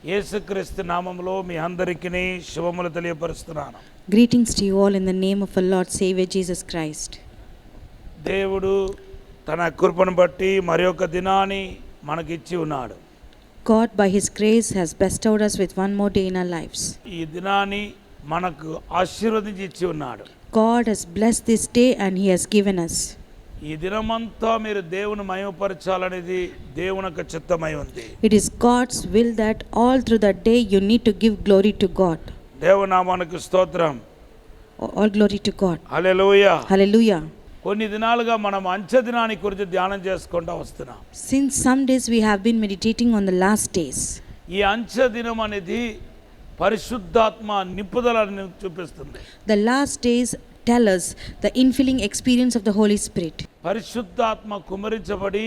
యేసుక్రీస్తు నామములో మీ అందరికీ శుభములు తెలియపరుస్తున్నాను. Greetings to you all in the name of our Lord Savior Jesus Christ. దేవుడు తన కృపను బట్టి మరొక దినాన్ని మనకిచ్చి ఉన్నాడు. God by his grace has bestowed us with one more day in our lives. ఈ దినాన్ని మనకు ఆశీర్వదించి ఇచ్చి ఉన్నాడు. God has blessed this day and he has given us. ఈ దినమంతా మీరు దేవుని మహిమపరచాలనేది దేవుని యొక్క చిత్తమై ఉంది. It is God's will that all through the day you need to give glory to God. దేవుని నామానికి స్తోత్రం. All glory to God. Hallelujah. Hallelujah. కొన్ని దినాలుగా మనం అంచె దినాన్ని గురించి ధ్యానం చేసుకుంటూ వస్తున్నాం. Since some days we have been meditating on the last days. ఈ అంచె దినం అనేది పరిశుద్ధాత్మ నింపుదలని చూపిస్తుంది. The last days tell us the infilling experience of the Holy Spirit. పరిశుద్ధాత్మ కుమరించబడి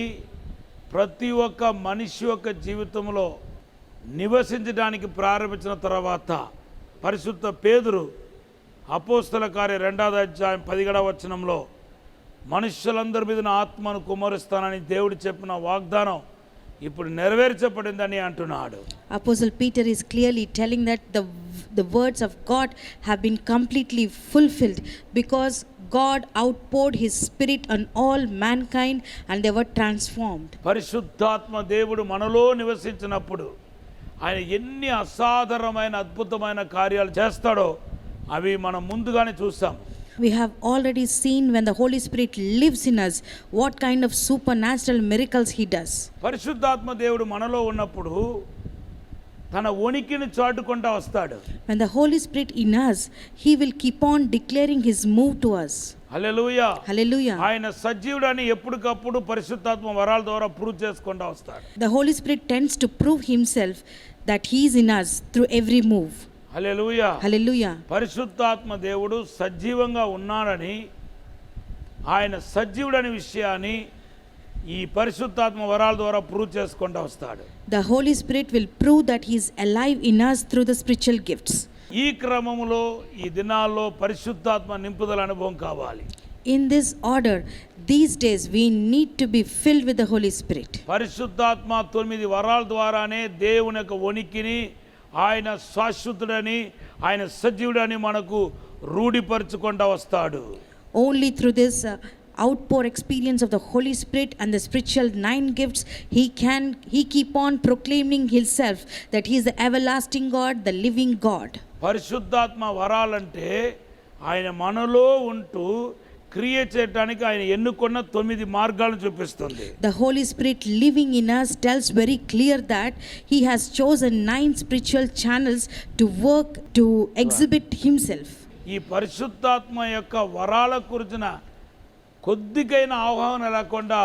ప్రతి ఒక్క మనిషి యొక్క జీవితంలో నివసించడానికి ప్రారంభించిన తర్వాత పరిశుద్ధ పేతురు అపోస్తల కార్య 2వ అధ్యాయం 17వ వచనంలో మనుషులందరి మీద నా ఆత్మను కుమరిస్తానని దేవుడు చెప్పిన వాగ్దానం ఇప్పుడు నెరవేర్చబడిందని అంటున్నాడు. Apostle Peter is clearly telling that the words of God have been completely fulfilled because God outpoured his spirit on all mankind and they were transformed. పరిశుద్ధాత్మ దేవుడు మనలో నివసించినప్పుడు ఆయన ఎన్ని అసాధారణమైన అద్భుతమైన కార్యాలు చేస్తాడో అవి మనం ముందుగానే చూసాం. We have already seen when the Holy Spirit lives in us what kind of supernatural miracles he does. పరిశుద్ధాత్మ దేవుడు మనలో ఉన్నప్పుడు తన ఉనికిని చాటుకుంటూ వస్తాడు. When the Holy Spirit in us, he will keep on declaring his move to us. Hallelujah. Hallelujah. ఆయన సజీవుడని ఎప్పటికప్పుడు పరిశుద్ధాత్మ వరాల ద్వారా ప్రూవ్ చేసుకుంటూ వస్తాడు. The Holy Spirit tends to prove himself that he is in us through every move. Hallelujah. Hallelujah. పరిశుద్ధాత్మ దేవుడు సజీవంగా ఉన్నాడని ఆయన సజీవుడని విషయాన్ని ఈ పరిశుద్ధాత్మ వరాల ద్వారా ప్రూవ్ చేసుకుంటూ వస్తాడు. The Holy Spirit will prove that he is alive in us through the spiritual gifts. ఈ క్రమములో ఈ దినాల్లో పరిశుద్ధాత్మ నింపుదల అనుభవం కావాలి. In this order, these days we need to be filled with the Holy Spirit. పరిశుద్ధాత్మ 9 వరాల ద్వారానే దేవుని యొక్క ఉనికిని ఆయన శాశ్వతుడని ఆయన సజీవుడని మనకు రూఢిపరచుకుంటూ వస్తాడు. Only through this outpour experience of the Holy Spirit and the spiritual 9 gifts he keep on proclaiming himself that he is the everlasting God, the living God. పరిశుద్ధాత్మ వరాలంటే ఆయన మనలో ఉంటూ క్రియ చేయడానికి ఆయన ఎన్నుకున్న 9 మార్గాలను చూపిస్తుంది. The Holy Spirit living in us tells very clear that he has chosen 9 spiritual channels to work, to exhibit himself. ఈ పరిశుద్ధాత్మ యొక్క వరాల గురించిన కొద్దిగైన అవగాహన లేకుండా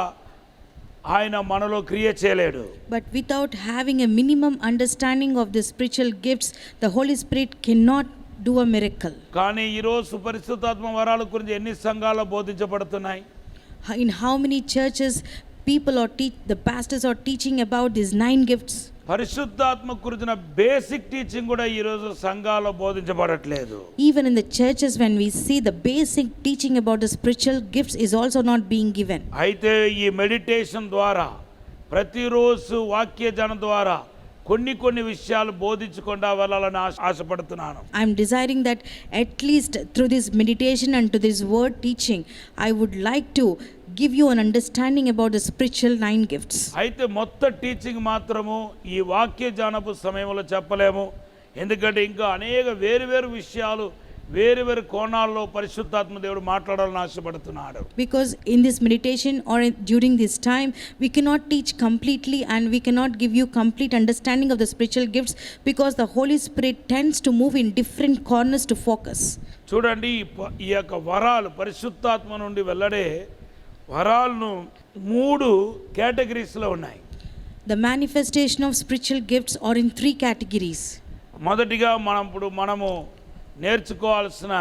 ఆయన మనలో క్రియ చేయలేడు. But without having a minimum understanding of the spiritual gifts, the Holy Spirit cannot do a miracle. కానీ ఈరోజు పరిశుద్ధాత్మ వరాల గురించి ఎన్ని సంఘాల్లో బోధించబడుతున్నాయి? In how many churches people the pastors are teaching about these 9 gifts? పరిశుద్ధాత్మ గురించిన బేసిక్ టీచింగ్ కూడా ఈరోజు సంఘాల్లో బోధించబడట్లేదు. Even in the churches when we see the basic teaching about the spiritual gifts is also not being given. అయితే ఈ meditation ద్వారా ప్రతిరోజు వాక్యజనం ద్వారా కొన్ని విషయాలు బోధించకుండా వెళ్ళాలని ఆశపడుతున్నాను. I am desiring that at least through this meditation and to this word teaching I would like to give you an understanding about the spiritual 9 gifts. అయితే మొత్తం టీచింగ్ మాత్రము ఈ వాక్యజనపు సమయంలో చెప్పలేము. ఎందుకంటే ఇంకా అనేక వేరు విషయాలు వేరు కోణాల్లో పరిశుద్ధాత్మ దేవుడు మాట్లాడాలని ఆశపడుతున్నాడు. Because in this meditation or during this time we cannot teach completely and we cannot give you complete understanding of the spiritual gifts because the Holy Spirit tends to move in different corners to focus. చూడండి ఈ యొక్క వరాలు పరిశుద్ధాత్మ నుండి వెళ్ళడే వరాలను 3 కేటగిరీస్లో ఉన్నాయి. The manifestation of spiritual gifts are in 3 categories. మొదటిగా మనము నేర్చుకోవాల్సిన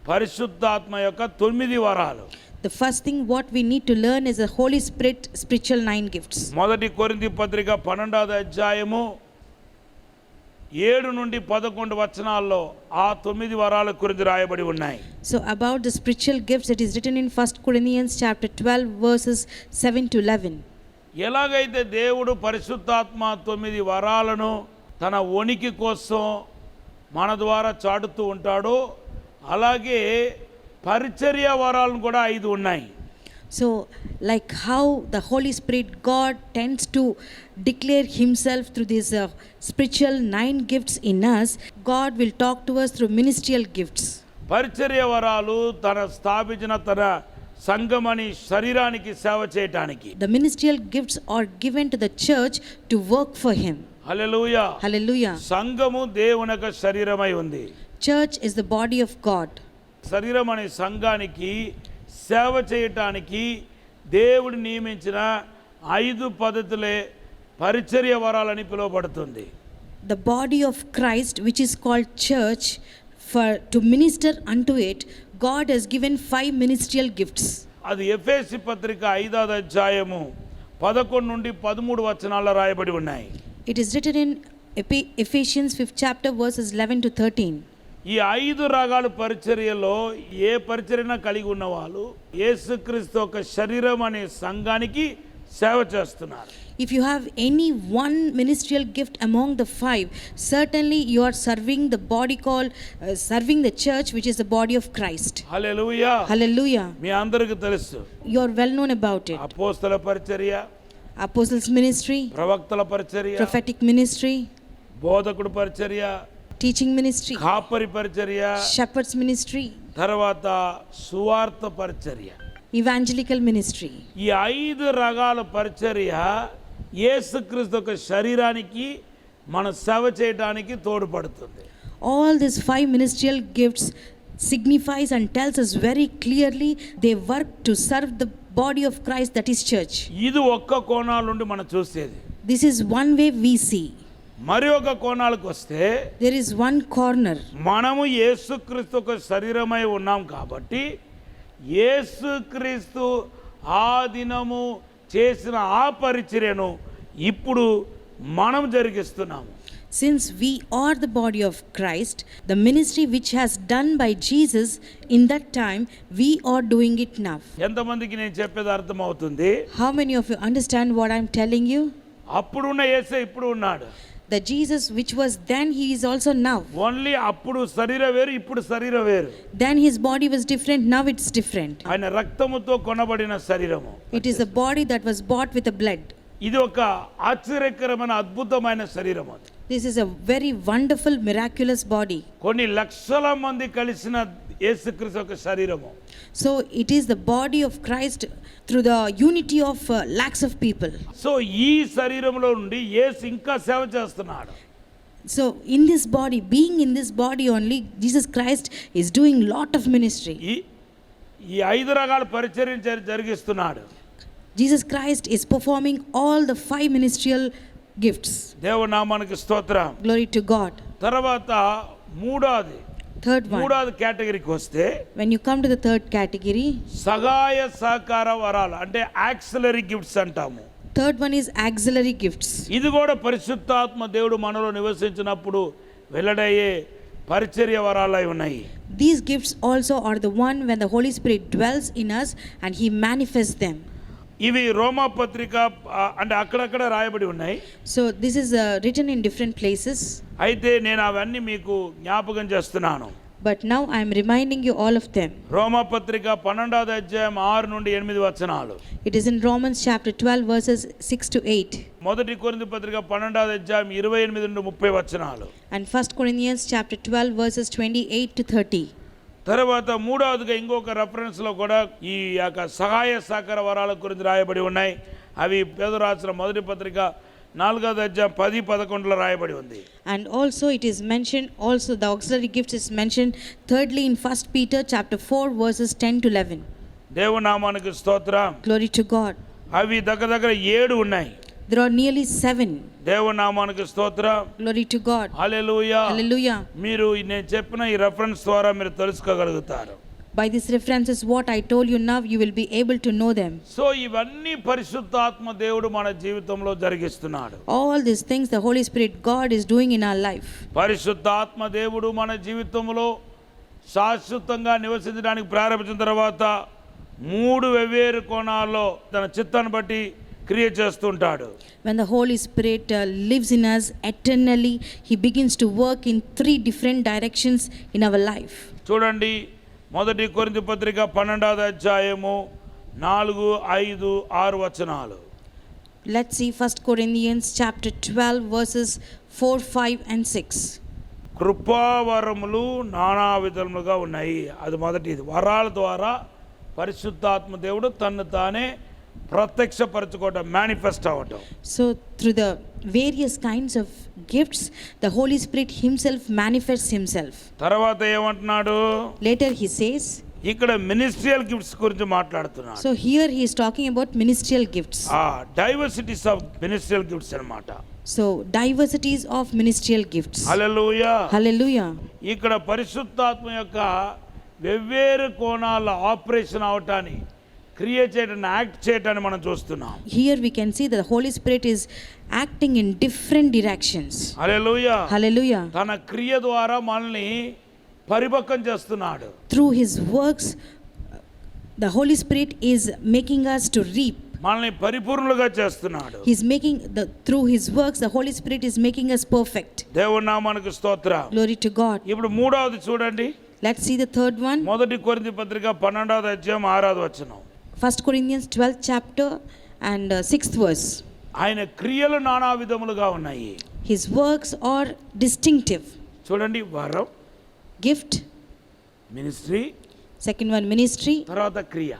పరిశుద్ధాత్మ యొక్క 9 వరాలు. The first thing what we need to learn is the Holy Spirit spiritual 9 gifts. మొదటి కొరింథీ పత్రిక 12వ అధ్యాయము 7 నుండి 11 వచనాల్లో ఆ 9 వరాల గురించి రాయబడి ఉన్నాయి. So about the spiritual gifts it is written in 1 Corinthians chapter 12 verses 7 to 11. ఎలాగైతే దేవుడు పరిశుద్ధాత్మ 9 వరాలను తన ఉనికి కోసం మన ద్వారా చాటుతూ ఉంటాడో అలాగే పరిచర్య వరాలను కూడా 5 ఉన్నాయి. So, like how the Holy Spirit, God tends to declare Himself through these spiritual 9 gifts in us, God will talk to us through ministerial gifts. పరిచర్య వరాలు తన స్థాపించిన తన సంఘమని శరీరానికి సేవ చేయటానికి. The ministerial gifts are given to the church to work for Him. Hallelujah. Hallelujah. సంఘము దేవుని యొక్క శరీరమై ఉంది. Church is the body of God. శరీరం అనే సంఘానికి సేవ చేయటానికి దేవుడు నియమించిన 5 పద్ధతులే పరిచర్య వరాలని పిలువబడుతుంది. The body of Christ, which is called church, for to minister unto it, God has given 5 ministerial gifts. అది ఎఫెసీ పత్రిక 5వ అధ్యాయము 11 నుండి 13 వచనాల్లో రాయబడి ఉన్నాయి. It is written in Ephesians 5th chapter verses 11 to 13. ఈ 5 రాగాల పరిచర్యలో ఏ పరిచర్యన కలిగి ఉన్న వాళ్ళు యేసుక్రీస్తు యొక్క శరీరం అనే సంఘానికి సేవ చేస్తున్నారు. If you have any one ministerial gift among the 5, certainly you are serving the body called serving the church, which is the body of Christ. Hallelujah. Hallelujah. మీ అందరికీ తెలుసు You are well known about it. అపోస్తల పరిచర్య, Apostles ministry, ప్రవక్తల పరిచర్య, prophetic ministry, బోధకుడు పరిచర్య, teaching ministry, కాపరి పరిచర్య, shepherds ministry, తర్వాత సువార్త పరిచర్య. evangelical ministry. ఈ 5 రకాల పరిచర్య యేసుక్రీస్తు యొక్క శరీరానికి మన సేవ చేయడానికి తోడ్పడుతుంది. All these 5 ministerial gifts signifies and tells us very clearly they work to serve the body of Christ, that is church. ఇది ఒక్క కోణాల నుండి మనం చూసేది. This is one way we see. మరి ఒక కోణాలకు వస్తే There is one corner. మనము యేసుక్రీస్తు యొక్క శరీరమై ఉన్నాం కాబట్టి యేసుక్రీస్తు ఆ దినము చేసిన ఆ పరిచర్యను ఇప్పుడు మనం జరిగిస్తున్నాము. Since we are the body of Christ, the ministry which has done by Jesus in that time, we are doing it now. ఎంతమందికి నేను చెప్పేది అర్థమవుతుంది? How many of you understand what I'm telling you? అప్పుడున్న యేసే ఇప్పుడు ఉన్నాడు. The Jesus which was then, he is also now. Only అప్పుడు శరీరం వేరు, ఇప్పుడు శరీరం వేరు. Then his body was different, now it's different. ఆయన రక్తముతో కొనబడిన శరీరము. It is a body that was bought with a blood. ఇది ఒక ఆశ్చర్యకరమైన అద్భుతమైన శరీరం. అది This is a very wonderful, miraculous body. కొన్ని లక్షల మంది కలిసిన యేసుక్రీస్తు యొక్క శరీరము. So it is the body of Christ through the unity of lakhs of people. So ఈ శరీరంలో నుండి యేసు ఇంకా సేవ చేస్తున్నాడు. So in this body, being in this body only, Jesus Christ is doing lot of ministry. ఈ 5 రకాల పరిచర్య జరిగిస్తున్నాడు. Jesus Christ is performing all the 5 ministerial gifts. దేవుని నామానికి స్తోత్రం. Glory to God. తర్వాత Third one. మూడోది కేటగిరీకి వస్తే When you come to the third category, సహాయ సహకార వరాలు అంటే యాక్సిలరీ గిఫ్ట్స్ అంటాము. third one is auxiliary gifts. ఇది కూడా పరిశుద్ధాత్మ దేవుడు మనలో నివసించినప్పుడు వెల్లడయ్యే పరిచర్య వరాలై ఉన్నాయి. These gifts also are the one when the Holy Spirit dwells in us and he manifests them. ఇవి రోమా పత్రిక అంటే అక్కడక్కడ రాయబడి ఉన్నాయి. So this is written in different places. అయితే నేను అవన్నీ మీకు జ్ఞాపకం చేస్తున్నాను. But now I am reminding you all of them. రోమా పత్రిక 12వ అధ్యాయం 6 నుండి 8 వచనాలు. It is in Romans chapter 12 verses 6 to 8. మొదటి కొరింథీ పత్రిక 12వ అధ్యాయం 28 నుండి 30 వచనాలు. And 1 Corinthians chapter 12 verses 28 to 30. తర్వాత మూడవదిగా ఇంకొక రెఫరెన్స్లో కూడా ఈ యొక్క సహాయ సహకార వరాల గురించి రాయబడి ఉన్నాయి. అవి పేతురు రాసిన మొదటి పత్రిక 4వ అధ్యాయం 10-11 రాయబడి ఉంది. And also it is mentioned, also the auxiliary gifts is mentioned thirdly in 1 Peter chapter 4 verses 10 to 11. దేవుని నామానికి స్తోత్రం. Glory to God. అవి దగ్గర 7 ఉన్నాయి. There are nearly 7. దేవుని నామానికి స్తోత్రం. Glory to God. Hallelujah. Hallelujah. మీరు నేను చెప్పిన ఈ రెఫరెన్స్ ద్వారా మీరు తెలుసుకోగలుగుతారు. By these references what I told you now, you will be able to know them. So ఇవన్నీ పరిశుద్ధాత్మ దేవుడు మన జీవితంలో జరిగిస్తున్నాడు. All these things the Holy Spirit God is doing in our life. పరిశుద్ధాత్మ దేవుడు మన జీవితంలో శాశ్వతంగా నివసించడానికి ప్రారంభించిన తర్వాత 3 వెవ్వేరు కోణాల్లో తన చిత్తాన్ని బట్టి క్రియ చేస్తుంటాడు. When the Holy Spirit lives in us eternally, He begins to work in 3 different directions in our life. చూడండి, మొదటి కొరింథీ పత్రిక 12వ అధ్యాయము 4, 5, 6 వచనాలు. Let's see 1 Corinthians chapter 12 verses 4, 5 and 6. కృపావరములు నానా విధములుగా ఉన్నాయి. అది మొదటిది. వరాల ద్వారా పరిశుద్ధాత్మ దేవుడు తన్ను తానే ప్రత్యక్షపరచుకోవటం, మేనిఫెస్ట్ అవ్వటం. So through the various kinds of gifts, the Holy Spirit Himself manifests Himself. తర్వాత ఏమంటున్నాడు? Later He says, ఇక్కడ మినిస్ట్రియల్ గిఫ్ట్స్ గురించి మాట్లాడుతున్నాడు. so here He is talking about ministerial gifts. Diversities of ministerial gifts అన్నమాట. So diversities of ministerial gifts. Hallelujah. Hallelujah. ఇక్కడ పరిశుద్ధాత్మ యొక్క వెవ్వేరు కోణాల ఆపరేషన్ అవటాన్ని, క్రియేట్ చేయడాన్ని, యాక్ట్ చేయడాన్ని మనం చూస్తున్నాం. Here we can see that the Holy Spirit is acting in different directions. Hallelujah. Hallelujah. తన క్రియ ద్వారా మనల్ని పరిపక్వం చేస్తున్నాడు. Through His works, the Holy Spirit is making us to reap. మనల్ని పరిపూర్ణులుగా చేస్తున్నాడు. He's making through His works, the Holy Spirit is making us perfect. దేవుని నామానికి స్తోత్రం. Glory to God. ఇప్పుడు మూడవది చూడండి. Let's see the third one. మొదటి కొరింథీ పత్రిక 12వ అధ్యాయం 6వ వచనం. 1 Corinthians 12th chapter and 6th verse. ఆయన క్రియలు నానా విధములుగా ఉన్నాయి. His works are distinctive. చూడండి, వరం, Gift, ministry, second one ministry, తర్వాత క్రియ.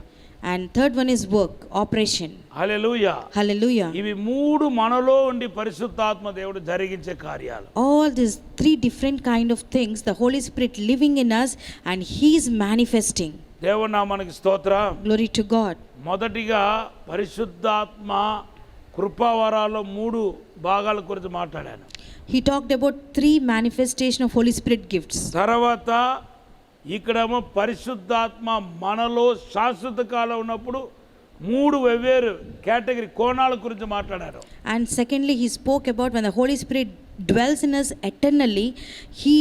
and third one is work, operation. Hallelujah. Hallelujah. ఇవి మూడు మనలో ఉండి పరిశుద్ధాత్మ దేవుడు జరిగించే కార్యాలు. All these 3 different kind of things, the Holy Spirit living in us and He is manifesting. దేవుని నామానికి స్తోత్రం. Glory to God. మొదటిగా పరిశుద్ధాత్మ కృపావరాల్లో 3 భాగాల గురించి మాట్లాడాను. He talked about 3 manifestation of Holy Spirit gifts. తర్వాత ఇక్కడేమో పరిశుద్ధాత్మ మనలో శాశ్వత కాలం ఉన్నప్పుడు 3 వెవ్వేరు కేటగిరీ కోణాల గురించి మాట్లాడారు. And secondly, he spoke about when the Holy Spirit dwells in us eternally, He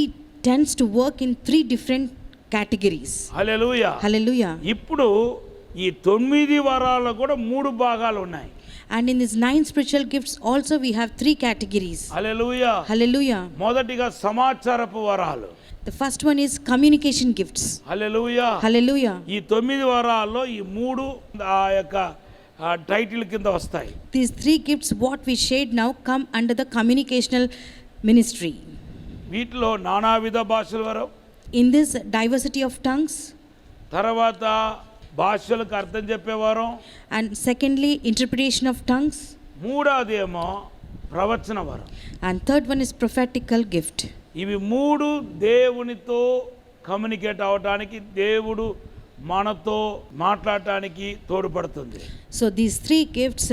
tends to work in 3 different categories. Hallelujah. Hallelujah. ఇప్పుడు ఈ 9 వరాల్లో కూడా 3 భాగాలు ఉన్నాయి. And in these 9 spiritual gifts also we have 3 categories. Hallelujah. Hallelujah. మొదటిగా సమాచారపు వరాలు. The first one is communication gifts. Hallelujah. Hallelujah. ఈ 9 వరాల్లో ఈ 3 ఆ యొక్క టైటిల్ కింద వస్తాయి. These 3 gifts what we shared now come under the communicational ministry. వీటిలో నానావిధ భాషల వరం, In this diversity of tongues, తర్వాత భాషలకు అర్థం చెప్పేవారం, and secondly interpretation of tongues, మూడవది ఏమో ప్రవచన వరం. and third one is prophetical gift. ఇవి 3 దేవునితో కమ్యూనికేట్ అవడానికి, దేవుడు మనతో మాట్లాడటానికి తోడ్పడుతుంది. So these 3 gifts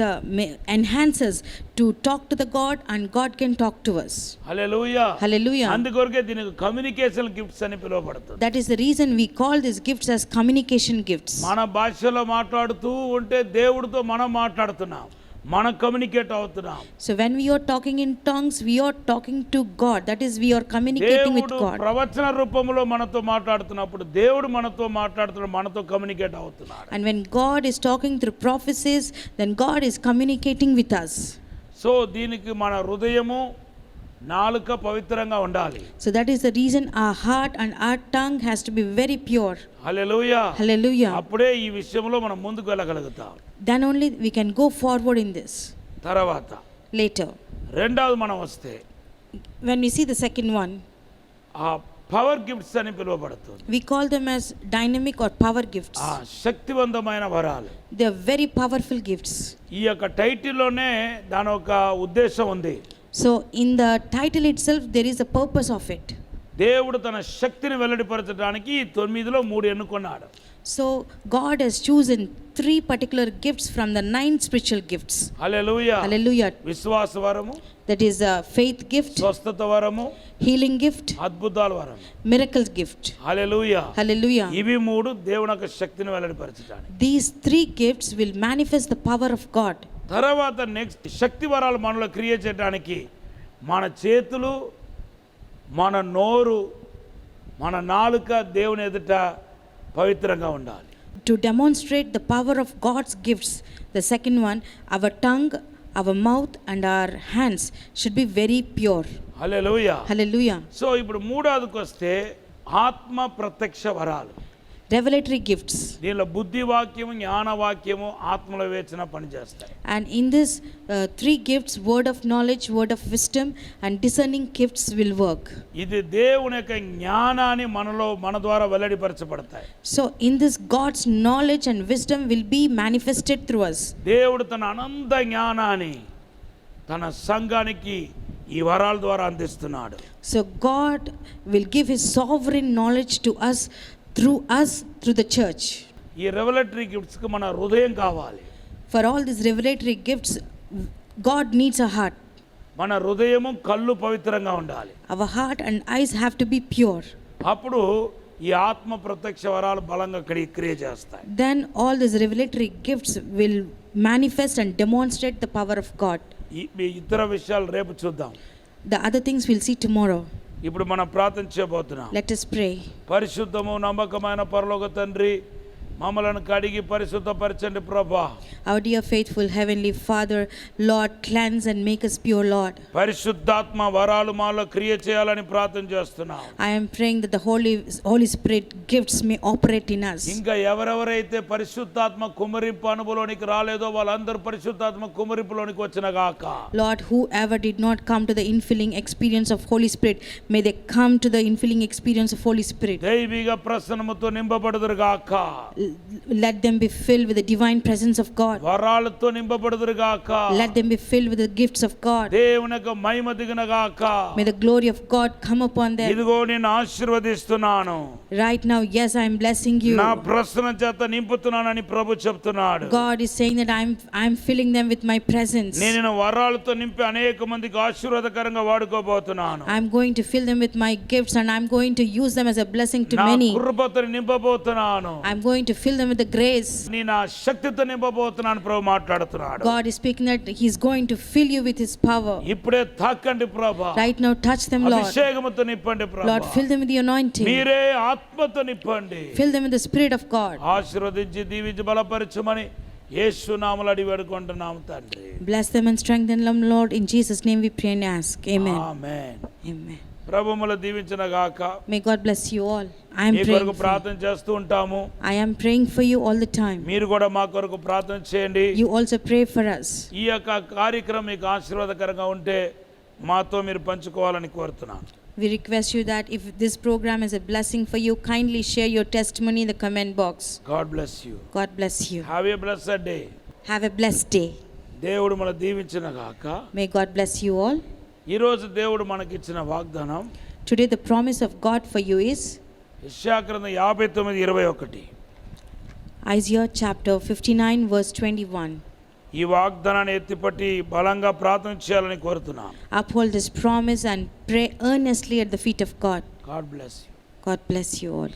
enhance us to talk to the God and God can talk to us. Hallelujah. Hallelujah. అందుకొరకే దీనికి కమ్యూనికేషన్ గిఫ్ట్స్ అని పిలువబడుతుంది. That is the reason we call these gifts as communication gifts. మన భాషలో మాట్లాడుతూ ఉంటే దేవుడితో మనం మాట్లాడుతున్నాం, మనం కమ్యూనికేట్ అవుతున్నాం. So when we are talking in tongues, we are talking to God. That is, we are communicating with దేవుడు God. ప్రవచన రూపంలో మనతో మాట్లాడుతున్నప్పుడు దేవుడు మనతో మాట్లాడుతున్నాడు, మనతో కమ్యూనికేట్ అవుతున్నాడు. And when God is talking through prophecies, then God is communicating with us. So దీనికి మన హృదయము, నాలుక పవిత్రంగా ఉండాలి. So that is the reason our heart and our tongue has to be very pure. Hallelujah. Hallelujah. అప్పుడే ఈ విషయంలో మనం ముందుకు వెళ్ళగలుగుతాం. Then only we can go forward in this. తర్వాత Later, రెండవది మనం వస్తే when we see the second one, ఆ పవర్ గిఫ్ట్స్ అని పిలువబడుతుంది. we call them as dynamic or power gifts. ఆ శక్తివంతమైన వరాలు. They are very powerful gifts. ఈ యొక్క టైటిల్లోనే దాని ఒక ఉద్దేశం ఉంది. So in the title itself there is a purpose of it. దేవుడు తన శక్తిని వెల్లడిపరచడానికి 9లో 3 ఎన్నుకున్నాడు. So God has chosen 3 particular gifts from the 9 spiritual gifts. Hallelujah. Hallelujah. విశ్వాస వరము, That is a faith gift, స్వస్థత వరము, healing gift, అద్భుతాల వరము. miracles gift. హల్లెలూయా. Hallelujah. ఇవి 3 దేవుని యొక్క శక్తిని వెల్లడిపరచడానికి. These 3 gifts will manifest the power of God. తర్వాత నెక్స్ట్ శక్తి వరాలు మనలో క్రియేట్ చేయడానికి మన చేతులు, మన నోరు, మన నాలుక దేవుని ఎదుట పవిత్రంగా ఉండాలి. to demonstrate the power of God's gifts. The second one, our tongue, our mouth and our hands should be very pure. Hallelujah. Hallelujah. So ఇప్పుడు మూడవదికి వస్తే ఆత్మ ప్రత్యక్ష వరాలు. Revelatory gifts. దీనిలో బుద్ధి వాక్యము, జ్ఞాన వాక్యము, ఆత్మల వివేచన పనిచేస్తాయి. And in this three gifts, word of knowledge, word of wisdom and discerning gifts will work. ఇది దేవుని యొక్క జ్ఞానాన్ని మన ద్వారా వెల్లడిపరచబడతాయి. So in this, God's knowledge and wisdom will be manifested through us. దేవుడు తన అనంత జ్ఞానాన్ని తన సంఘానికి ఈ వరాల ద్వారా అందిస్తున్నాడు. So God will give his sovereign knowledge to us through the church. ఈ రెవెలేటరీ గిఫ్ట్స్ కి మన హృదయం కావాలి. For all these revelatory gifts, God needs a heart. మన హృదయము కళ్ళు పవిత్రంగా ఉండాలి. Our heart and eyes have to be pure. అప్పుడు ఈ ఆత్మ ప్రత్యక్ష వరాలు బలంగా క్రియ చేస్తాయి. Then all these revelatory gifts will manifest and demonstrate the power of God. ఈ ఇతర విషయాలు రేపు చూద్దాం. The other things we'll see tomorrow. ఇప్పుడు మనం ప్రార్థన చేయబోతున్నాం. Let us pray. పరిశుద్ధము నమ్మకమైన పరలోక తండ్రి, మమ్మలను కడిగి పరిశుద్ధపరచండి ప్రభా. Our dear faithful heavenly Father, Lord, cleanse and make us pure, Lord. పరిశుద్ధాత్మ వరాలు మాలో క్రియ చేయాలని ప్రార్థన చేస్తున్నాం. I am praying that the Holy Spirit gifts may operate in us. ఇంకా ఎవరెవరైతే పరిశుద్ధాత్మ కుమరింపు అనుభవంలోనికి రాలేదో వాళ్ళందరూ పరిశుద్ధాత్మ కుమరింపులోనికి వచ్చిన గాక. Lord, whoever did not come to the infilling experience of Holy Spirit, may they come to the infilling experience of Holy Spirit. దైవిక ప్రసన్నముతో నింపబడుదురు గాక. Let them be filled with the divine presence of God. వరాలతో నింపబడుదురు గాక. Let them be filled with the gifts of God. దేవునికి మహిమ దిగున గాక. May the glory of God come upon them. ఇదిగో నేను ఆశీర్వదిస్తున్నాను. Right now, yes, I am blessing you. నా ప్రసన్న చేత నింపుతున్నానని ప్రభు చెప్తున్నాడు. God is saying that I am filling them with my presence. నేను వరాలతో నింపి అనేక మందికి ఆశీర్వాదకరంగా వాడుకోబోతున్నాను. I am going to fill them with my gifts and I am going to use them as a blessing to నా many. కృపతో నింపబోతున్నాను. I am going to fill them with the grace. నీ నా శక్తితో నింపబోతున్నాను ప్రభు మాట్లాడుతున్నాడు. God is speaking that he is going to fill you with his power. ఇప్పుడే తాకండి ప్రభు. Right now, touch them, Lord. అభిషేకముతో నింపండి ప్రభు. Lord, fill them with the anointing. మీరే ఆత్మతో నింపండి. Fill them with the Spirit of God. ఆశీర్వదించి దీవించి బలపరచమని యేసు నామములో అడిగి వేడుకుంటున్నాము తండ్రి. Bless them and strengthen them, Lord. In Jesus' name we pray and ask. Amen. Amen. Amen. ప్రభు మిమ్మల్ని దీవించిన గాక. May God bless you all. I am me praying కొరకు for you. ప్రార్థన చేస్తూ ఉంటాము. I am praying for you all the time. మీరు కూడా మా కొరకు ప్రార్థన చేయండి. You also pray for us. ఈ యొక్క కార్యక్రమం మీకు ఆశీర్వాదకరంగా ఉంటే మాతో మీరు పంచుకోవాలని కోరుతున్నాను. We request you that if this program is a blessing for you, kindly share your testimony in the comment box. God bless you. God bless you. Have a blessed day. Have a blessed day. దేవుడు మన దీవించిన గాక. May God bless you all. ఈ రోజు దేవుడు మనకిచ్చిన వాగ్దానం Today the promise of God for you is యెషయా గ్రంథం 59:21. Isaiah chapter 59 verse 21. ఈ వాగ్దానాన్ని ఎత్తిపట్టి బలంగా ప్రార్థన చేయాలని కోరుతున్నాను. Uphold this promise and pray earnestly at the feet of God. God bless you. God bless you all.